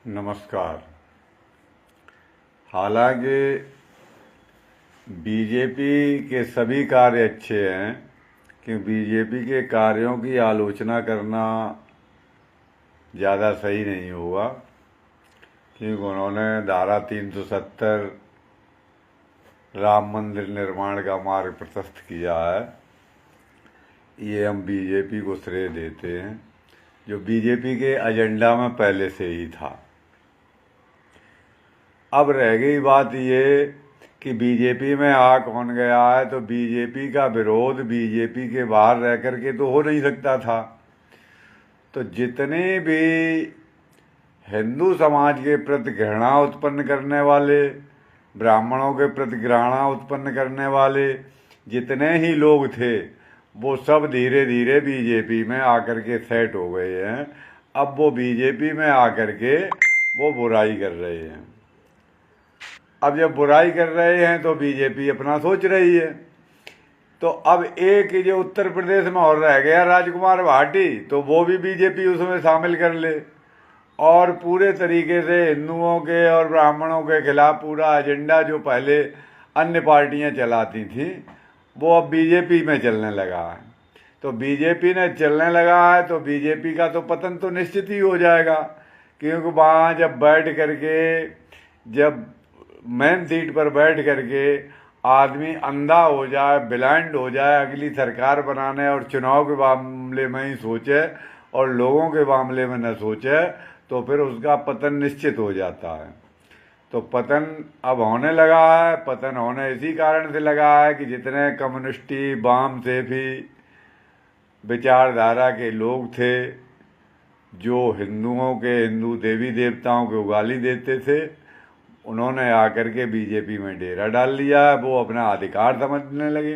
नमस्कार। हालांकि बीजेपी के सभी कार्य अच्छे हैं कि बीजेपी के कार्यों की आलोचना करना ज़्यादा सही नहीं होगा, क्योंकि उन्होंने धारा 370 राम मंदिर निर्माण का मार्ग प्रशस्त किया है। ये हम बीजेपी को श्रेय देते हैं, जो बीजेपी के एजेंडा में पहले से ही था। अब रह गई बात ये कि बीजेपी में आ कौन गया है, तो बीजेपी का विरोध बीजेपी के बाहर रह कर के तो हो नहीं सकता था। तो जितने भी हिंदू समाज के प्रति घृणा उत्पन्न करने वाले, ब्राह्मणों के प्रति घृणा उत्पन्न करने वाले जितने ही लोग थे, वो सब धीरे धीरे बीजेपी में आकर के सेट हो गए हैं। अब वो बीजेपी में आकर के वो बुराई कर रहे हैं। अब जब बुराई कर रहे हैं तो बीजेपी अपना सोच रही है। तो अब एक जो उत्तर प्रदेश में और रह गया राजकुमार भाटी, तो वो भी बीजेपी उसमें शामिल कर ले और पूरे तरीके से हिंदुओं के और ब्राह्मणों के खिलाफ पूरा एजेंडा जो पहले अन्य पार्टियां चलाती थी, वो अब बीजेपी में चलने लगा है। तो बीजेपी ने चलने लगा है तो बीजेपी का तो पतन तो निश्चित ही हो जाएगा, क्योंकि वहाँ जब बैठ करके, जब मेन सीट पर बैठ करके आदमी अंधा हो जाए, ब्लाइंड हो जाए, अगली सरकार बनाने और चुनाव के मामले में ही सोचे और लोगों के मामले में न सोचे, तो फिर उसका पतन निश्चित हो जाता है। तो पतन अब होने लगा है। पतन होने इसी कारण से लगा है कि जितने कम्युनिस्टी, वाम से भी विचारधारा के लोग थे, जो हिंदू देवी देवताओं को गाली देते थे, उन्होंने आकर के बीजेपी में डेरा डाल लिया है। वो अपना अधिकार समझने लगे।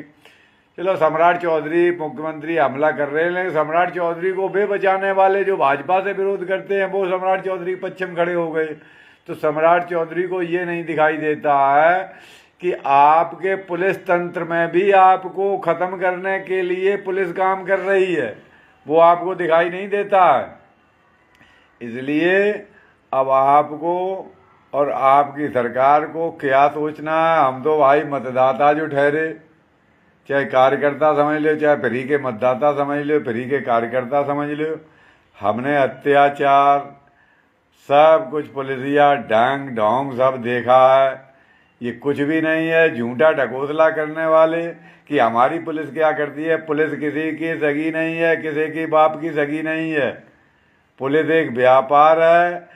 चलो, सम्राट चौधरी मुख्यमंत्री हमला कर रहे हैं, लेकिन सम्राट चौधरी को बे बचाने वाले जो भाजपा से विरोध करते हैं, वो सम्राट चौधरी पश्चिम खड़े हो गए। तो सम्राट चौधरी को ये नहीं दिखाई देता है कि आपके पुलिस तंत्र में भी आपको खत्म करने के लिए पुलिस काम कर रही है, वो आपको दिखाई नहीं देता है। इसलिए अब आपको और आपकी सरकार को क्या सोचना है। हम तो भाई मतदाता जो ठहरे, चाहे कार्यकर्ता समझ लो, चाहे फ्री के मतदाता समझ लो, फ्री के कार्यकर्ता समझ लो, हमने अत्याचार सब कुछ, पुलिसिया डांग ढोंग सब देखा है। ये कुछ भी नहीं है। झूठा ढकोसला करने वाले कि हमारी पुलिस क्या करती है। पुलिस किसी की सगी नहीं है, किसी की बाप की सगी नहीं है। पुलिस एक व्यापार है।